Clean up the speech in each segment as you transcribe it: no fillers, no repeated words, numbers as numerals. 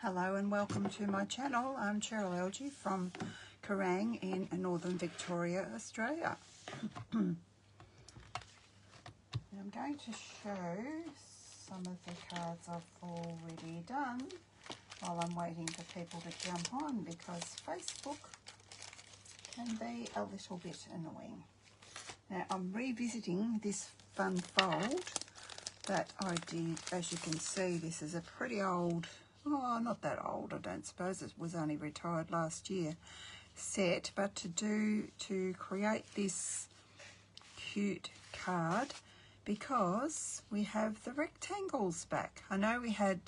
Hello and welcome to my channel. I'm Cheryl Elgie from Kerrang in Northern Victoria, Australia. I'm going to show some of the cards I've already done while I'm waiting for people to jump on, because Facebook can be a little bit annoying. Now I'm revisiting this fun fold that I did. As you can see, this is a pretty old, not that old, I don't suppose, it was only retired last year, set, but to create this cute card, because we have the rectangles back. I know we had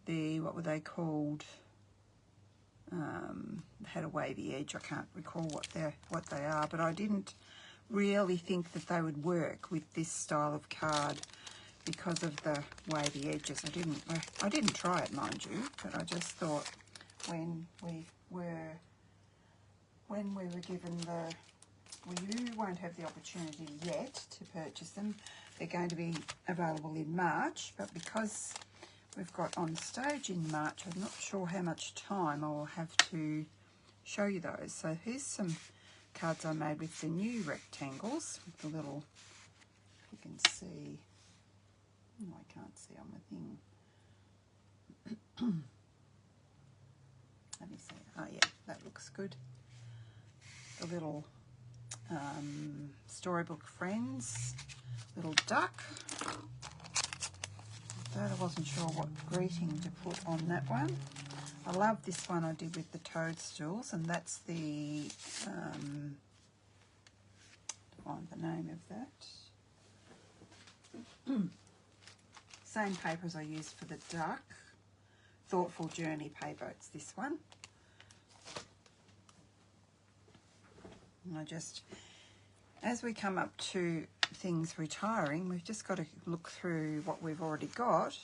what were they called? Had a wavy edge. I can't recall what they are, but I didn't really think that they would work with this style of card because of the wavy edges. I didn't try it, mind you, but I just thought when we were given you won't have the opportunity yet to purchase them. They're going to be available in March, but because we've got on stage in March, I'm not sure how much time I'll have to show you those. So here's some cards I made with the new rectangles, with the little, you can see, I can't see on the thing. Let me see. Oh yeah, that looks good. The little Storybook Friends, little duck. I wasn't sure what greeting to put on that one. I love this one I did with the toadstools, and that's the, find the name of that. Same paper as I used for the duck. Thoughtful Journey paper, it's this one. And as we come up to things retiring, we've just got to look through what we've already got.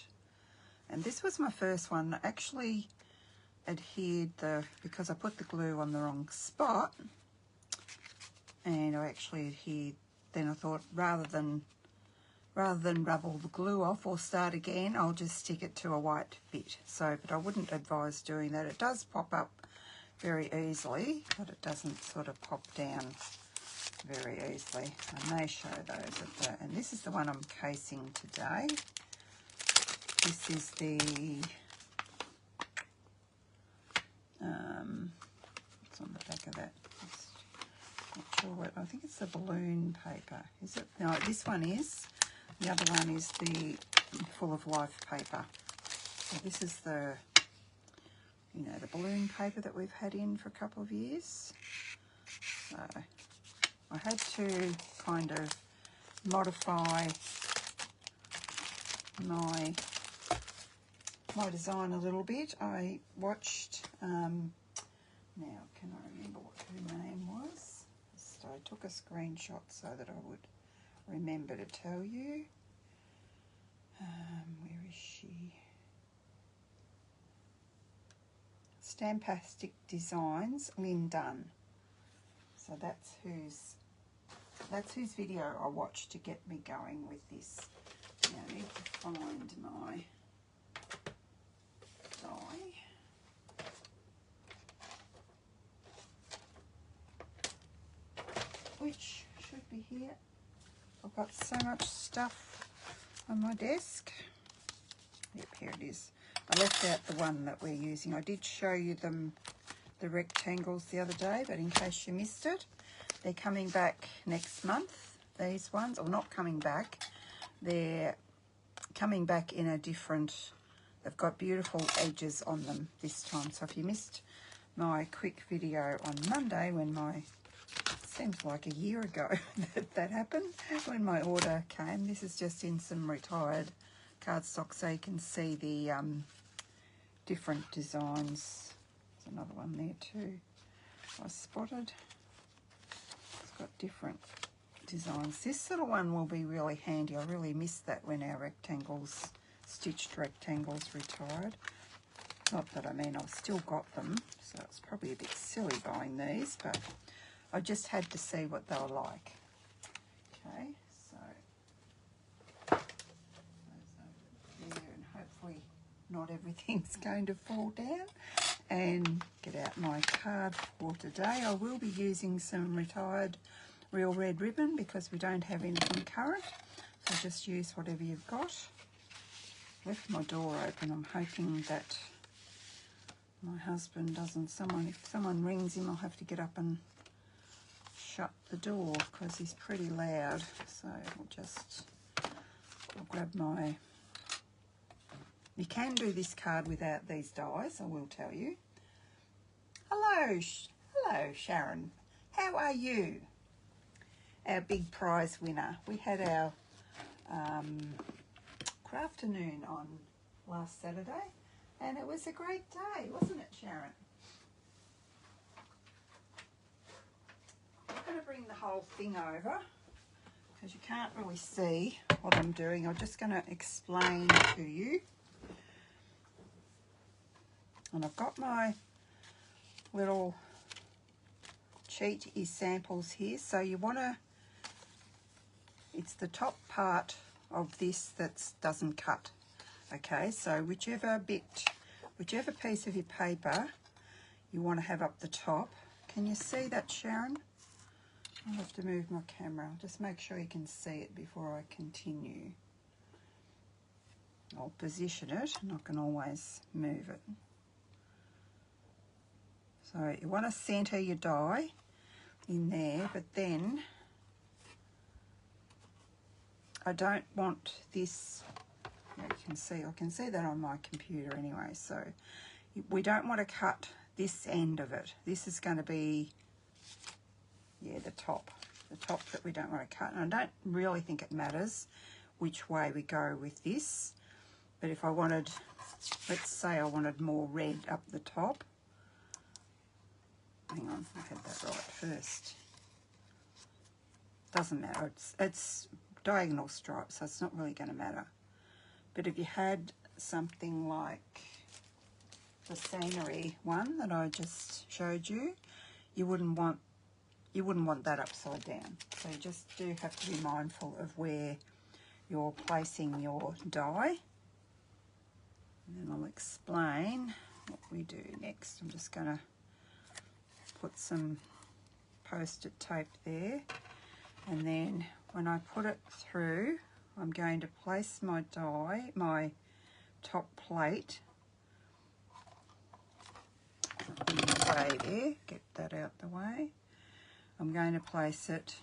And this was my first one. I actually adhered because I put the glue on the wrong spot, and I actually adhered. Then I thought, rather than rubble the glue off or start again, I'll just stick it to a white bit. So, but I wouldn't advise doing that. It does pop up very easily, but it doesn't sort of pop down very easily. I may show those and this is the one I'm casing today. This is the what's on the back of that? Not sure what. I think it's the balloon paper. Is it? No, this one is. The other one is the Full of Life paper. So this is the, the balloon paper that we've had in for a couple of years. So I had to kind of modify my design a little bit. I watched, now can I remember what her name was? So I took a screenshot so that I would remember to tell you. Where is she? Stampastic Designs, Lynn Dunn. So that's whose video I watched to get me going with this. Now I need to find my die. Which should be here. I've got so much stuff on my desk. Yep, here it is. I left out the one that we're using. I did show you the rectangles the other day, but in case you missed it, they're coming back next month, these ones. Or not coming back, they're coming back in a different, they've got beautiful edges on them this time. So if you missed my quick video on Monday, seems like a year ago that happened, when my order came. This is just in some retired cardstock, so you can see the different designs. There's another one there too I spotted. It's got different designs. This little one will be really handy. I really missed that when our stitched rectangles retired. Not that I've still got them, so it's probably a bit silly buying these, but I just had to see what they were like. Okay, so those over there, and hopefully not everything's going to fall down. And get out my card for today. I will be using some retired Real Red ribbon because we don't have anything current. So just use whatever you've got. Left my door open. I'm hoping that my husband doesn't, if someone rings him, I'll have to get up and shut the door because he's pretty loud. So I'll grab my, you can do this card without these dies, I will tell you. Hello Sharon, how are you? Our big prize winner. We had our crafternoon on last Saturday and it was a great day, wasn't it, Sharon? I'm going to bring the whole thing over because you can't really see what I'm doing. I'm just going to explain to you. And I've got my little cheat samples here. So you want to, it's the top part of this that doesn't cut. Okay, so whichever piece of your paper you want to have up the top. Can you see that, Sharon? I'll have to move my camera. Just make sure you can see it before I continue. I'll position it and I can always move it. So you want to centre your die in there, but then I don't want this, you can see, I can see that on my computer anyway, so we don't want to cut this end of it. This is going to be, yeah, the top that we don't want to cut. And I don't really think it matters which way we go with this, but if I wanted, let's say I wanted more red up the top. Hang on, I had that right first. Doesn't matter, it's diagonal stripes, so it's not really going to matter. But if you had something like the scenery one that I just showed you, you wouldn't want that upside down. So you just do have to be mindful of where you're placing your die. And then I'll explain what we do next. I'm just going to put some post-it tape there, and then when I put it through, I'm going to place my die, my top plate in the way there, get that out the way. I'm going to place it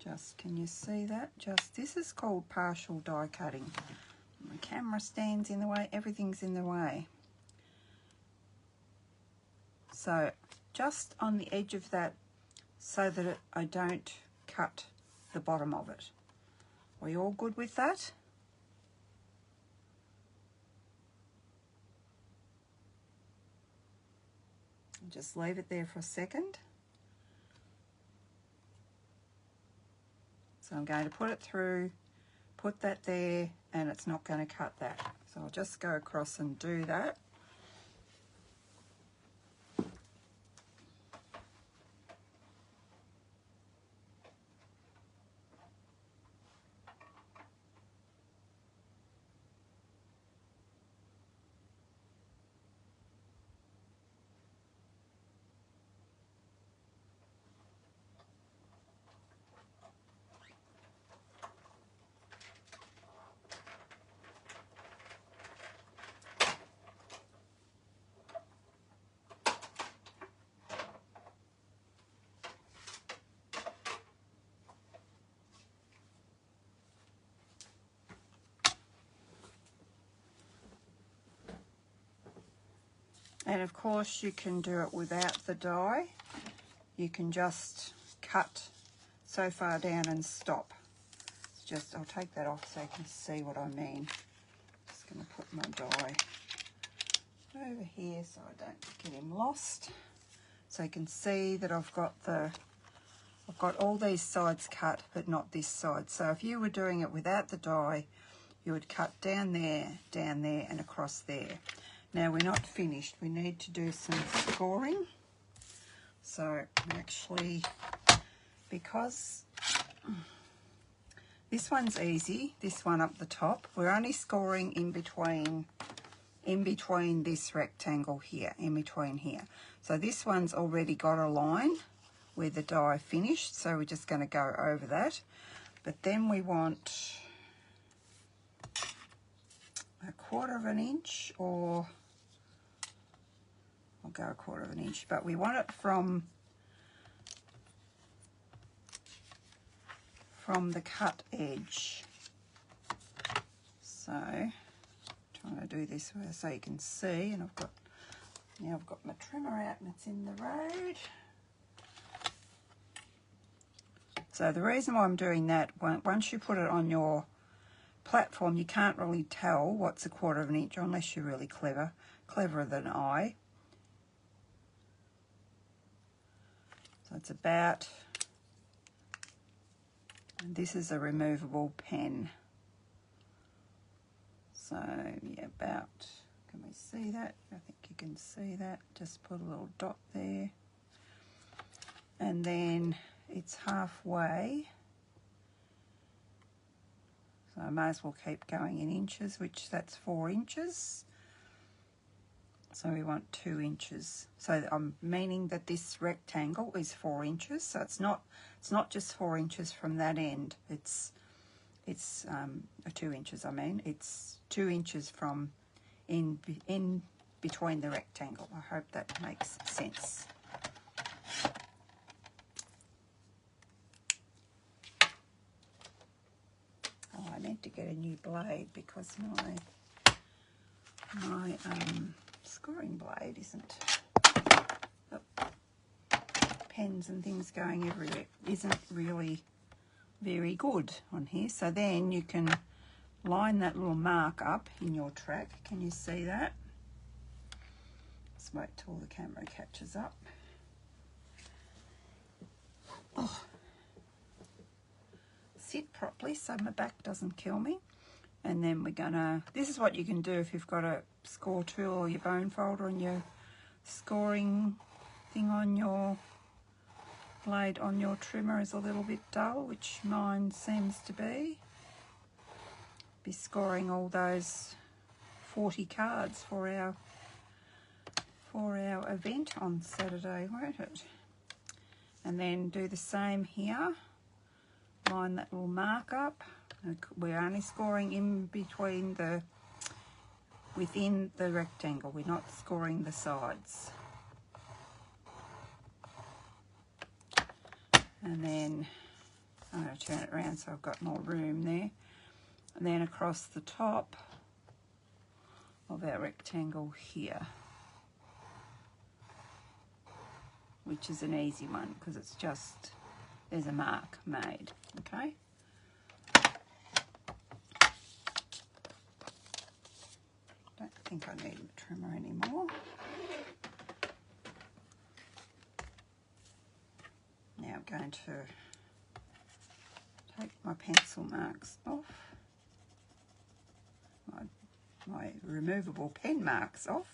just, can you see that? Just, this is called partial die cutting. My camera stands in the way, everything's in the way. So just on the edge of that so that I don't cut the bottom of it. Are you all good with that? Just leave it there for a second. So I'm going to put it through, put that there, and it's not going to cut that. So I'll just go across and do that. And of course you can do it without the die. You can just cut so far down and stop. It's just, I'll take that off so you can see what I mean. Just going to put my die over here so I don't get him lost. So you can see that I've got all these sides cut, but not this side. So if you were doing it without the die, you would cut down there, and across there. Now we're not finished. We need to do some scoring. So actually, because This one's easy, this one up the top. We're only scoring in between this rectangle here, in between here. So this one's already got a line where the die finished, so we're just going to go over that. But then we want a 1/4 inch, or I'll go 1/4 inch, but we want it from the cut edge. So trying to do this so you can see, and I've got my trimmer out and it's in the road. So the reason why I'm doing that, once you put it on your platform, you can't really tell what's a 1/4 inch unless you're really cleverer than I. So it's about, and this is a removable pen. So yeah, about, can we see that? I think you can see that. Just put a little dot there. And then it's halfway. So I may as well keep going in inches, which that's 4 inches. So we want 2 inches. So I'm meaning that this rectangle is 4 inches. So it's not just 4 inches from that end. It's 2 inches. I mean, it's 2 inches from in between the rectangle. I hope that makes sense. Oh, I need to get a new blade because my scoring blade pens and things going everywhere isn't really very good on here. So then you can line that little mark up in your track. Can you see that? Let's wait till the camera catches up. Oh. Sit properly so my back doesn't kill me. And then we're gonna, this is what you can do if you've got a score tool or your bone folder and your scoring thing on your blade on your trimmer is a little bit dull, which mine seems to be scoring all those 40 cards for our event on Saturday, won't it? And then do the same here. Line that little mark up. We're only scoring in between within the rectangle. We're not scoring the sides. And then I'm going to turn it around so I've got more room there. And then across the top of our rectangle here, which is an easy one because it's just, there's a mark made, okay? Don't think I need a trimmer anymore. Now I'm going to take my pencil marks off, my removable pen marks off.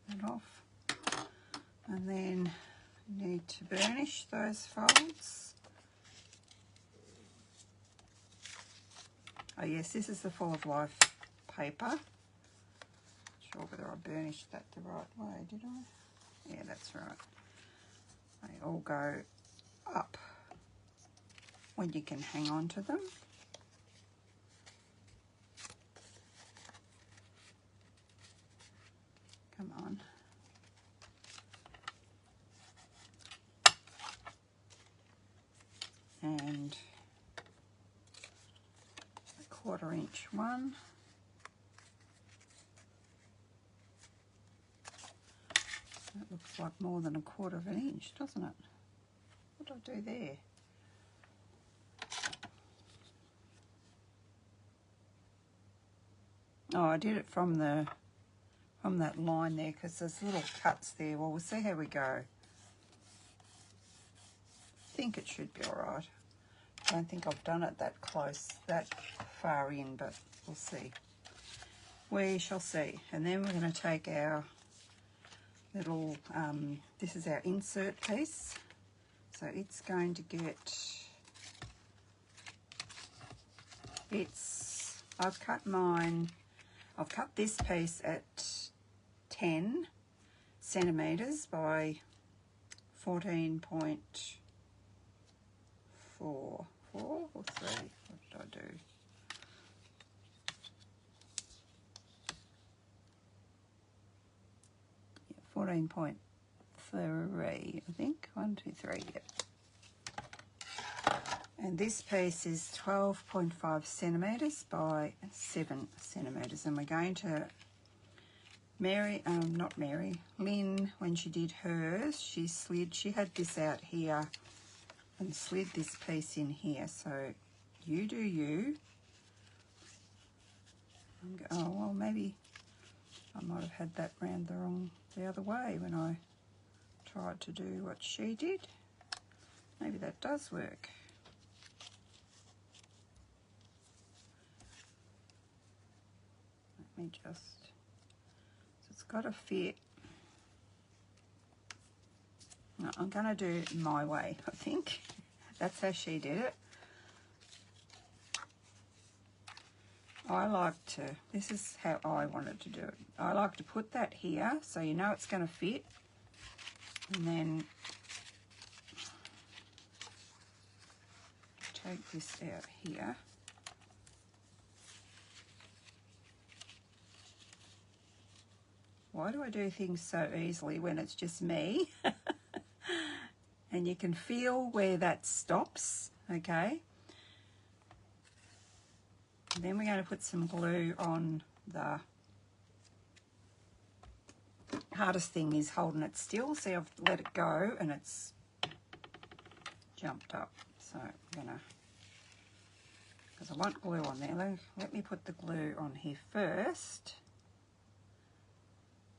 That off. And then need to burnish those folds. Oh yes, this is the Full of Life paper. Not sure whether I burnished that the right way, did I? Yeah, that's right. They all go up when you can hang on to them. Come on. And a 1/4 inch one. That looks like more than a 1/4 inch, doesn't it? What did I do there? Oh, I did it from that line there because there's little cuts there. Well, we'll see how we go. I think it should be all right. I don't think I've done it that close, that far in, but we'll see. We shall see. And then we're going to take our little, this is our insert piece. So it's going to get, I've cut this piece at 10 centimetres by 14.4 or 3. What did I do? Yeah, 14.3, I think. 1, 2, 3, yep. And this piece is 12.5 centimetres by 7 centimetres. And we're going to, Lynn, when she did hers, she had this out here and slid this piece in here. So you do you. Oh, well, maybe I might have had that round the other way when I tried to do what she did. Maybe that does work. Let me just, so it's got to fit. No, I'm going to do it my way, I think. That's how she did it. I like to, this is how I wanted to do it. I like to put that here so you know it's going to fit. And then take this out here. Why do I do things so easily when it's just me? And you can feel where that stops, okay? And then we're going to put some glue on the hardest thing is holding it still. See, I've let it go and it's jumped up. So I'm going to, because I want glue on there, let me put the glue on here first.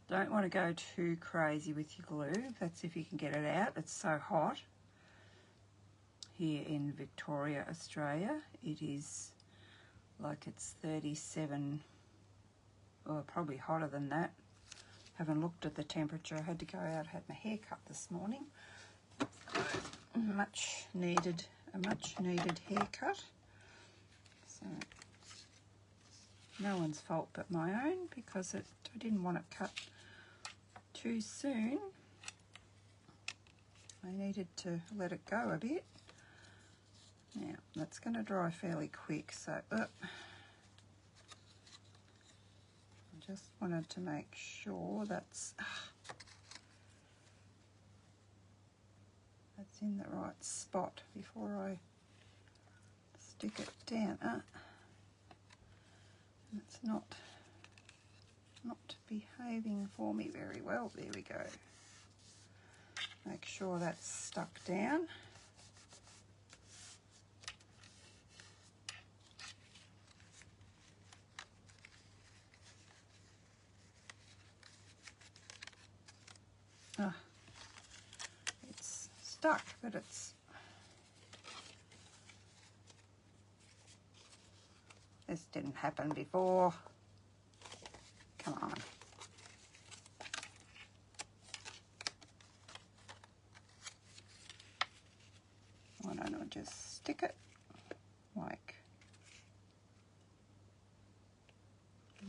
Don't want to go too crazy with your glue. That's if you can get it out. It's so hot here in Victoria, Australia. It is like it's 37, or probably hotter than that. Haven't looked at the temperature. I had to go out, had my hair cut this morning. A much needed haircut. So no one's fault but my own, because I didn't want it cut too soon. I needed to let it go a bit. Now that's going to dry fairly quick, so I just wanted to make sure that's in the right spot before I stick it down. It's not behaving for me very well. There we go. Make sure that's stuck down. It's stuck, but this didn't happen before. Come on. Why don't I just stick it like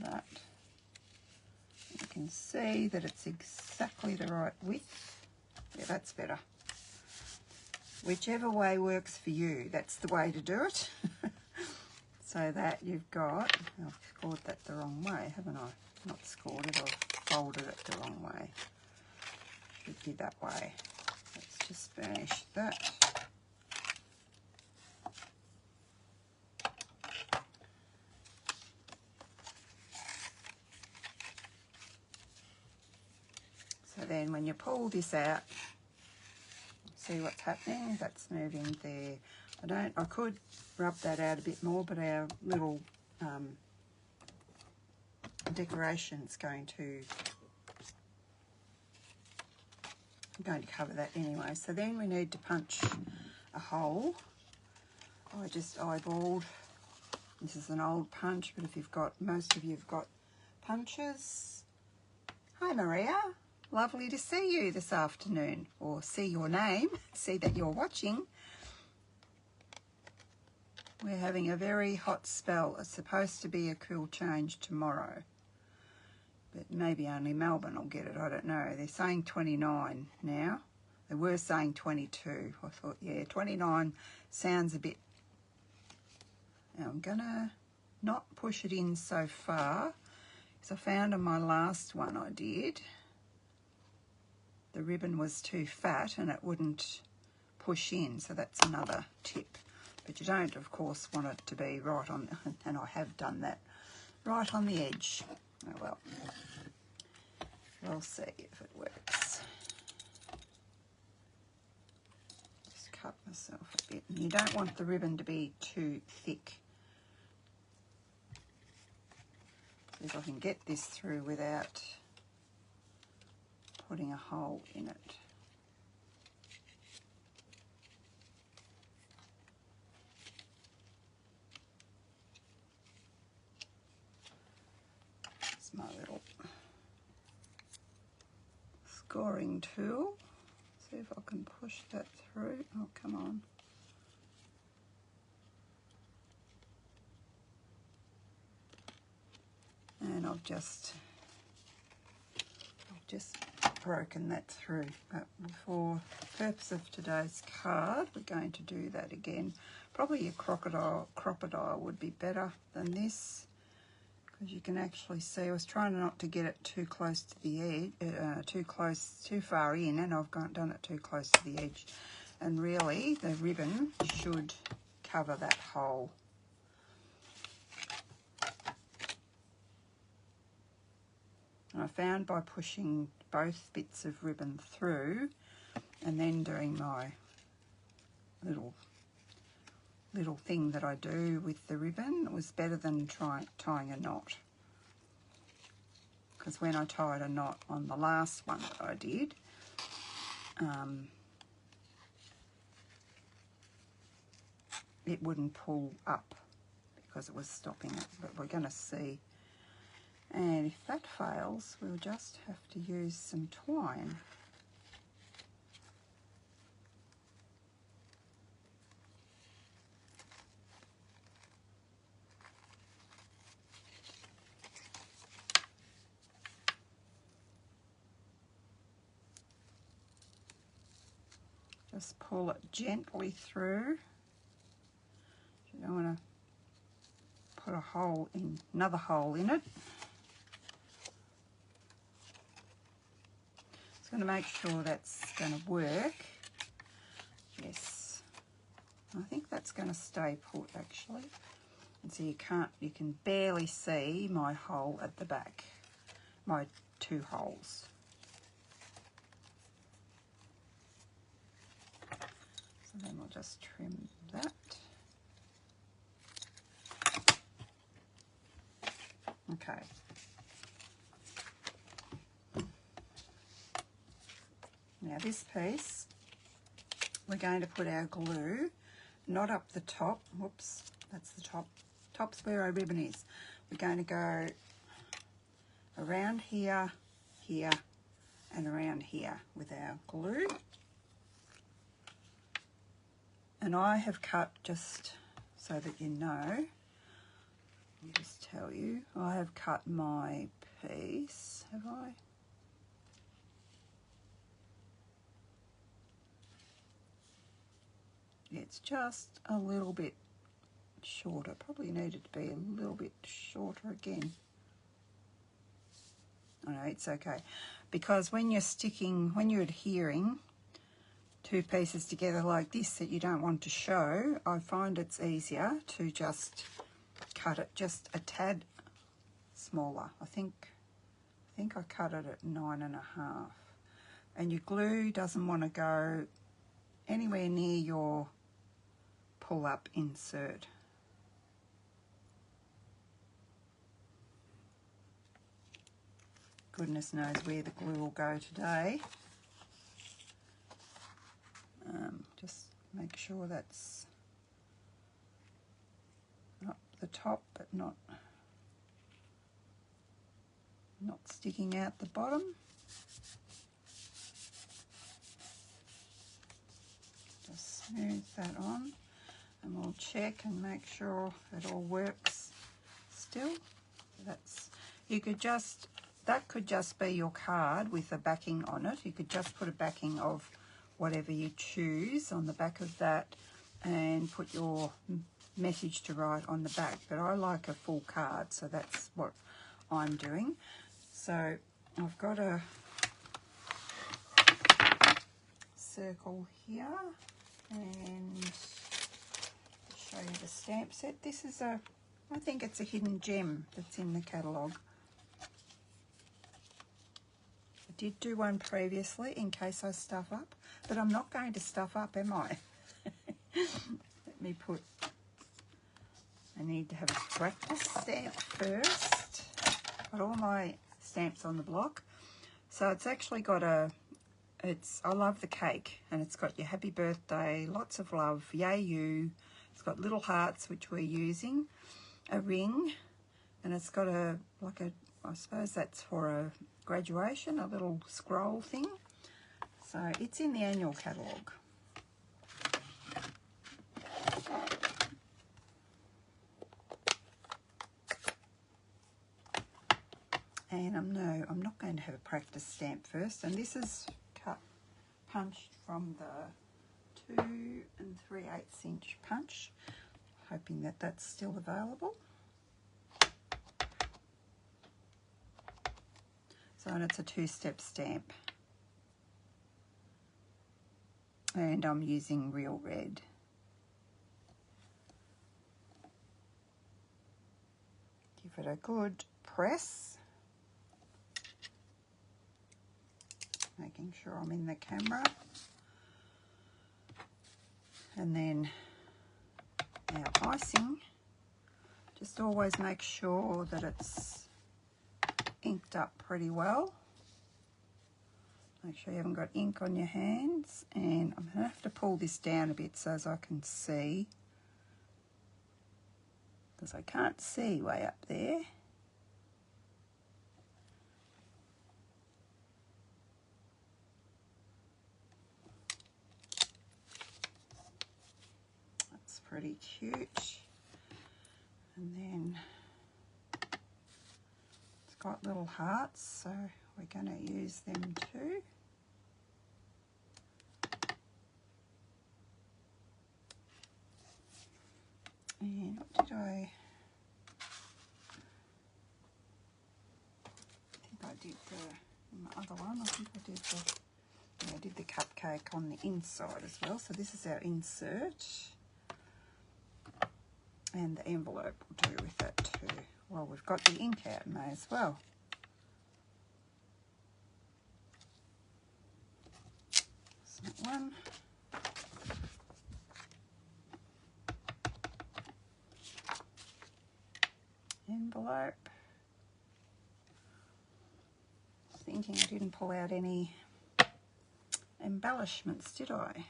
that? You can see that it's exactly the right width. Yeah, that's better. Whichever way works for you, that's the way to do it. So that you've got, I've scored that the wrong way, haven't I? Not scored it, I've folded it the wrong way. Should be that way. Let's just finish that. So then when you pull this out, see what's happening? That's moving there. I could rub that out a bit more, but our little decoration's going to cover that anyway. So then we need to punch a hole. I just eyeballed. This is an old punch, but if you've got, most of you've got punches. Hi Maria, lovely to see you this afternoon, or see your name, see that you're watching. We're having a very hot spell. It's supposed to be a cool change tomorrow, but maybe only Melbourne will get it, I don't know. They're saying 29 now. They were saying 22. I thought, yeah, 29 sounds a bit... Now I'm gonna not push it in so far, because I found on my last one I did, the ribbon was too fat and it wouldn't push in, so that's another tip. But you don't, of course, want it to be right on, and I have done that, right on the edge. Oh well, we'll see if it works. Just cut myself a bit. And you don't want the ribbon to be too thick. See if I can get this through without putting a hole in it. It's my little scoring tool. See if I can push that through. Oh, come on. And I've just broken that through. But for the purpose of today's card, we're going to do that again. Probably a crocodile would be better than this, because you can actually see, I was trying not to get it too close to the edge, too far in, and I've done it too close to the edge. And really, the ribbon should cover that hole. And I found by pushing both bits of ribbon through and then doing my little thing that I do with the ribbon, it was better than tying a knot. Because when I tied a knot on the last one that I did, it wouldn't pull up because it was stopping it. But we're going to see. And if that fails, we'll just have to use some twine. Just pull it gently through. You don't want to put a hole in, another hole in it. Just going to make sure that's going to work. Yes, I think that's going to stay put actually. And so you can barely see my hole at the back, my two holes. So then we'll just trim that. Okay. Now this piece, we're going to put our glue, not up the top. Whoops, that's the top. Top's where our ribbon is. We're going to go around here, here, and around here with our glue. And I have cut, just so that you know, I'll just tell you, I have cut my piece, have I? It's just a little bit shorter, probably needed to be a little bit shorter again. Oh no, it's okay, because when you're adhering two pieces together like this that you don't want to show, I find it's easier to just cut it just a tad smaller. I think I cut it at 9.5, and your glue doesn't want to go anywhere near your pull-up insert. Goodness knows where the glue will go today. Just make sure that's not the top, but not not sticking out the bottom. Just smooth that on, and we'll check and make sure it all works still. That's, you could just, that could just be your card with a backing on it. You could just put a backing of whatever you choose on the back of that and put your message to write on the back. But I like a full card, so that's what I'm doing. So I've got a circle here, and to show you the stamp set. This is a, I think it's a hidden gem that's in the catalogue. I did do one previously in case I stuff up, but I'm not going to stuff up, am I? Let me put, I need to have a practice stamp first. Got all my stamps on the block. So it's actually got a, it's, I love the cake, and it's got your happy birthday, lots of love, yay you. It's got little hearts, which we're using, a ring, and it's got a, like a, I suppose that's for a graduation, a little scroll thing. So it's in the annual catalogue. And I'm not going to have a practice stamp first. And this is cut, punched from the 2 3/8 inch punch, hoping that that's still available. So, and it's a 2-step stamp. And I'm using Real Red. Give it a good press. Making sure I'm in the camera. And then our icing, just always make sure that it's inked up pretty well. Make sure you haven't got ink on your hands, and I'm going to have to pull this down a bit so as I can see, because I can't see way up there. Pretty cute. And then it's got little hearts, so we're going to use them too. And what did I think I did the other one. I think I did the, yeah, I did the cupcake on the inside as well. So this is our insert. And the envelope will do with that too. Well, we've got the ink out, may as well. That's that one. Envelope. Thinking I didn't pull out any embellishments, did I?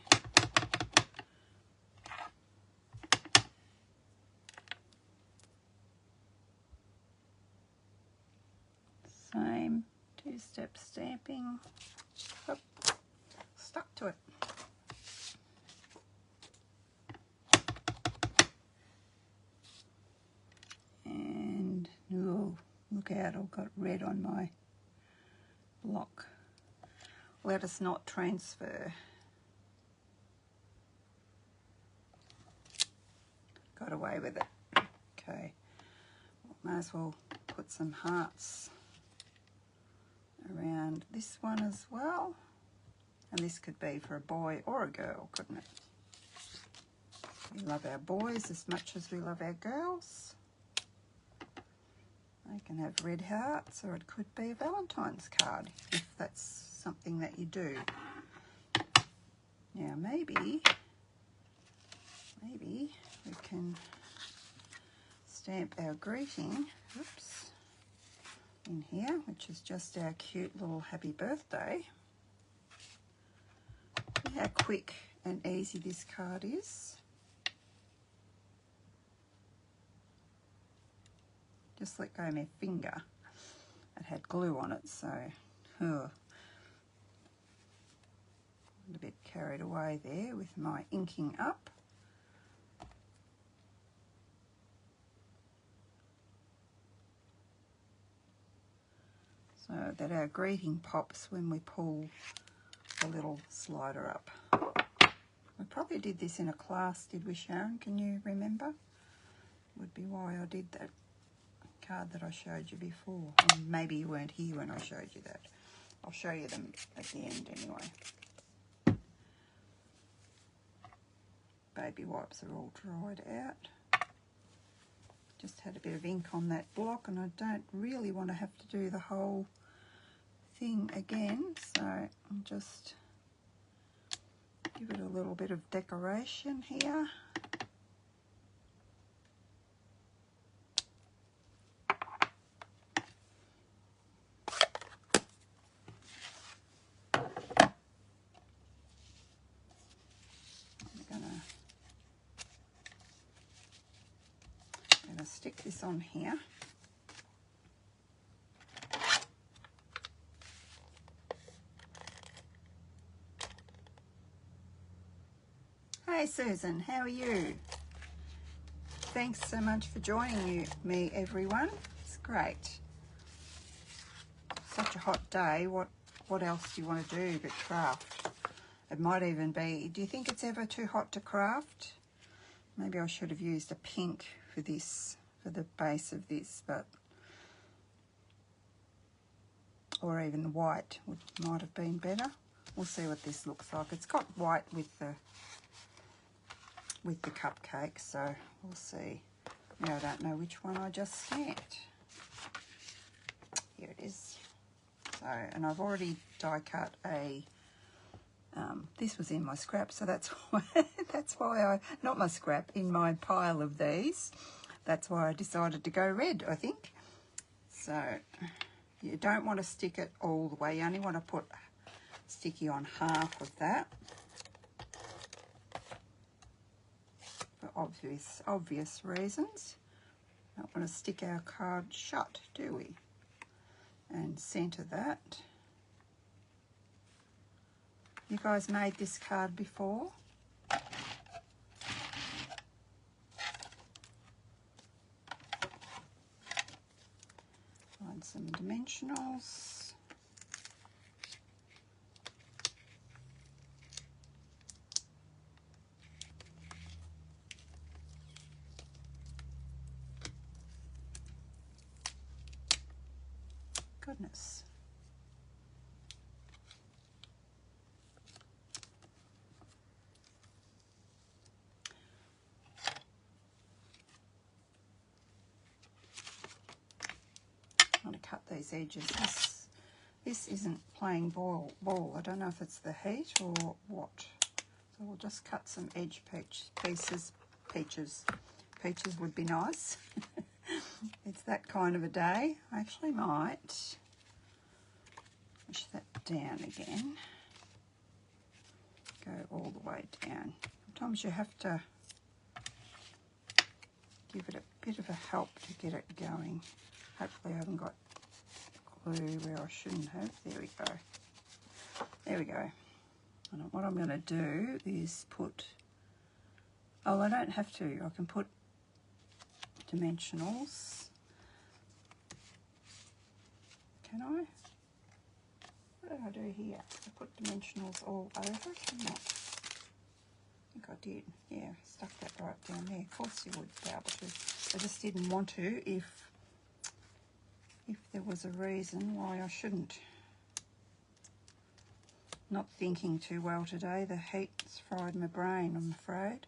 Same 2-step stamping. Oh, stuck to it. And oh, look out, I've got red on my block. Let us not transfer. Got away with it. Okay, might as well put some hearts around this one as well. And this could be for a boy or a girl, couldn't it? We love our boys as much as we love our girls. They can have red hearts, or it could be a Valentine's card, if that's something that you do. Now maybe we can stamp our greeting, oops, in here, which is just our cute little happy birthday. See how quick and easy this card is. Just let go of my finger. it had glue on it, so a bit carried away there with my inking up. So that our greeting pops when we pull the little slider up. We probably did this in a class, did we, Sharon? Can you remember? Would be why I did that card that I showed you before. Or maybe you weren't here when I showed you that. I'll show you them at the end anyway. Baby wipes are all dried out. Just had a bit of ink on that block, and I don't really want to have to do the whole thing again, so I'll just give it a little bit of decoration here. I'm gonna stick this on here. Hey Susan, how are you? Thanks so much for joining me everyone. It's great. Such a hot day. What else do you want to do but craft? It might even be, do you think it's ever too hot to craft? Maybe I should have used a pink for this, for the base of this, but or even white might have been better. We'll see what this looks like. It's got white with the cupcake, so we'll see. Now I don't know which one I just stamped. Here it is. So, and I've already die cut a, this was in my scrap, so that's why I, not my scrap, in my pile of these. That's why I decided to go red, I think. So, you don't want to stick it all the way. You only want to put sticky on half of that. For obvious reasons. Don't want to stick our card shut, do we? And centre that. You guys made this card before? Find some dimensionals. Goodness. I'm going to cut these edges. This isn't plain ball. I don't know if it's the heat or what. So we'll just cut some edge pieces. Peaches would be nice. It's that kind of a day. I actually might push that down again. Go all the way down. Sometimes you have to give it a bit of a help to get it going. Hopefully I haven't got glue where I shouldn't have. There we go. There we go. And what I'm going to do is put, oh, I don't have to. I can put dimensionals. Can I? What did I do here? I put dimensionals all over it or not? I think I did. Yeah, stuck that right down there. Of course you would be able to. I just didn't want to if there was a reason why I shouldn't. Not thinking too well today. The heat's fried my brain, I'm afraid.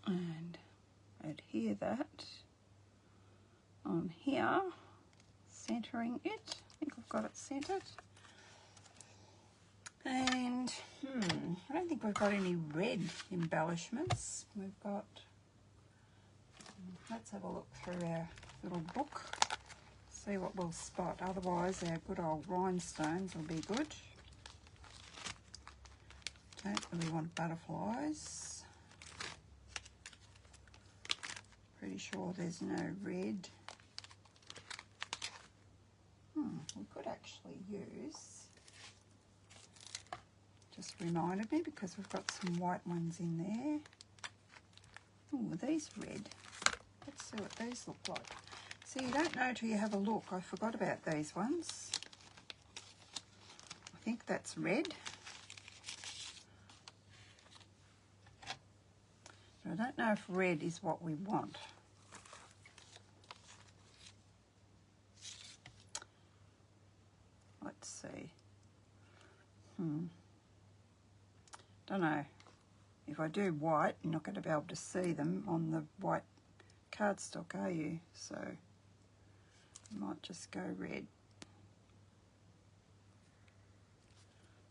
And adhere that on here, centering it. I think I've got it centered. And I don't think we've got any red embellishments. We've got, let's have a look through our little book, see what we'll spot. Otherwise our good old rhinestones will be good. Don't really want butterflies. Pretty sure there's no red. We could actually use, just reminded me because we've got some white ones in there. Oh, are these red? Let's see what these look like. See, you don't know till you have a look. I forgot about these ones. I think that's red. But I don't know if red is what we want. Let's see. Don't know. If I do white, you're not going to be able to see them on the white cardstock, are you? So I might just go red.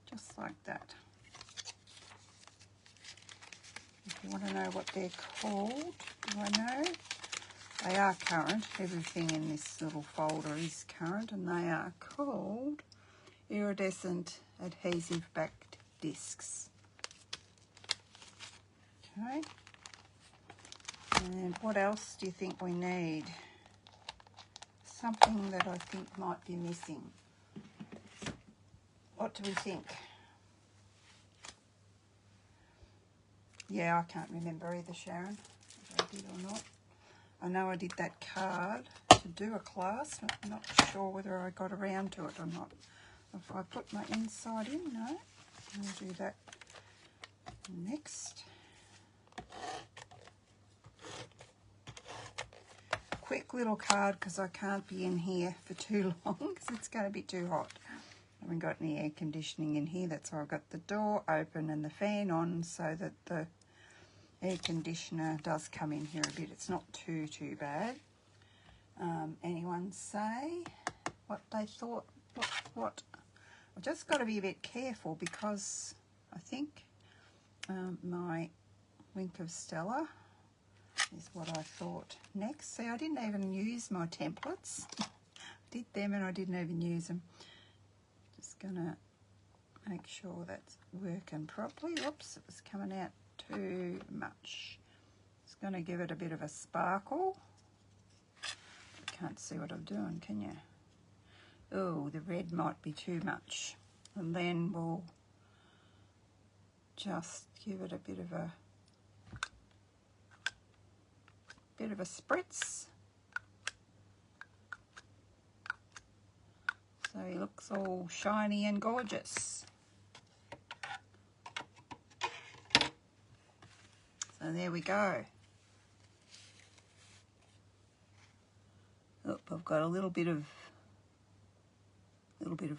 Just like that. If you want to know what they're called, do I know? They are current. Everything in this little folder is current, and they are called iridescent adhesive backed discs. Okay. And what else do you think we need? Something that I think might be missing. What do we think? Yeah, I can't remember either, Sharon, if I did or not. I know I did that card to do a class. I'm not sure whether I got around to it or not. If I put my inside in, no. I'll do that next. Quick little card because I can't be in here for too long because it's going to be too hot. I haven't got any air conditioning in here. That's why I've got the door open and the fan on so that the air conditioner does come in here a bit. It's not too bad. Anyone say what they thought? What? I've just got to be a bit careful because I think my Wink of Stella is what I thought next. See, I didn't even use my templates. I did them and I didn't even use them. Just gonna make sure that's working properly. Oops, it was coming out too much. It's gonna give it a bit of a sparkle. You can't see what I'm doing, can you? Oh, the red might be too much. And then we'll just give it a bit of a spritz. So he looks all shiny and gorgeous. So there we go. Oh, I've got a little bit of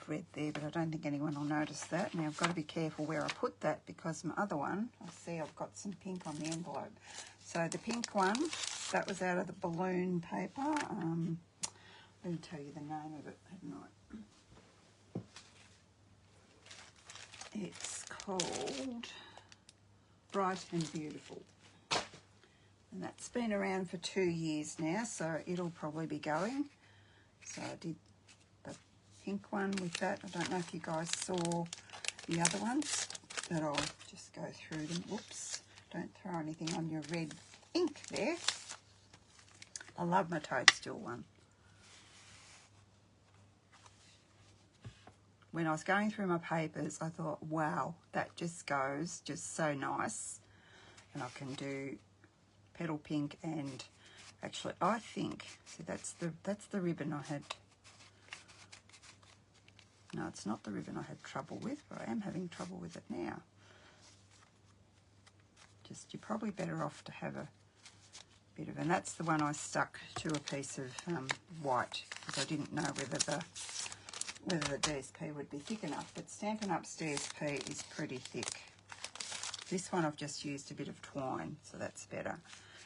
red there, but I don't think anyone will notice that. Now I've got to be careful where I put that because my other one, I see I've got some pink on the envelope. So the pink one, that was out of the balloon paper. Let me tell you the name of it, hadn't I? It's called Bright and Beautiful. And that's been around for 2 years now, so it'll probably be going. So I did the pink one with that. I don't know if you guys saw the other ones, but I'll just go through them. Whoops, don't throw anything on your red ink there. I love my toadstool one. When I was going through my papers, I thought, wow, that just goes just so nice. And I can do petal pink and actually I think, see that's the ribbon I had. No, it's not the ribbon I had trouble with, but I am having trouble with it now. Just, you're probably better off to have a bit of, and that's the one I stuck to a piece of white because I didn't know whether the DSP would be thick enough, but Stampin' Up's DSP is pretty thick. This one I've just used a bit of twine, so that's better.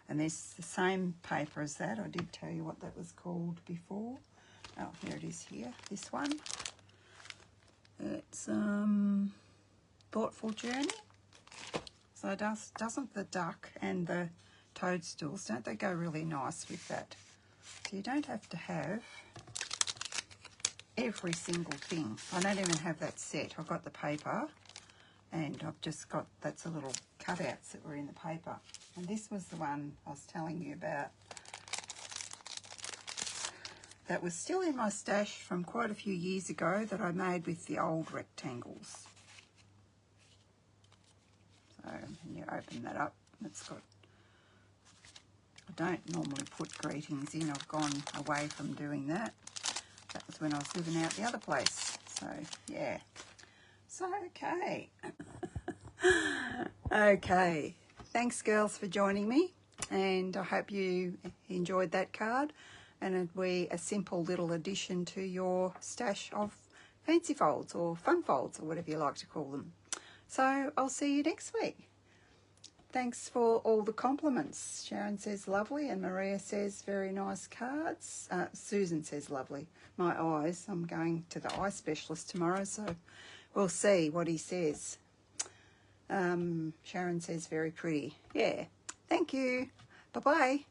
And this the same paper as that. I did tell you what that was called before. Oh, here it is here. This one. It's Thoughtful Journey. So doesn't the duck and the toadstools, don't they go really nice with that? So you don't have to have every single thing. I don't even have that set. I've got the paper and I've just got, that's a little cutouts that were in the paper. And this was the one I was telling you about that was still in my stash from quite a few years ago that I made with the old rectangles. So, and you open that up, it's got, I don't normally put greetings in, I've gone away from doing that. That was when I was living out the other place. So, yeah. So, okay. Okay. Thanks, girls, for joining me. And I hope you enjoyed that card. And it'll be a simple little addition to your stash of fancy folds or fun folds or whatever you like to call them. So, I'll see you next week. Thanks for all the compliments. Sharon says lovely, and Maria says very nice cards. Susan says lovely. My eyes, I'm going to the eye specialist tomorrow, so we'll see what he says. Sharon says very pretty. Yeah, thank you. Bye-bye.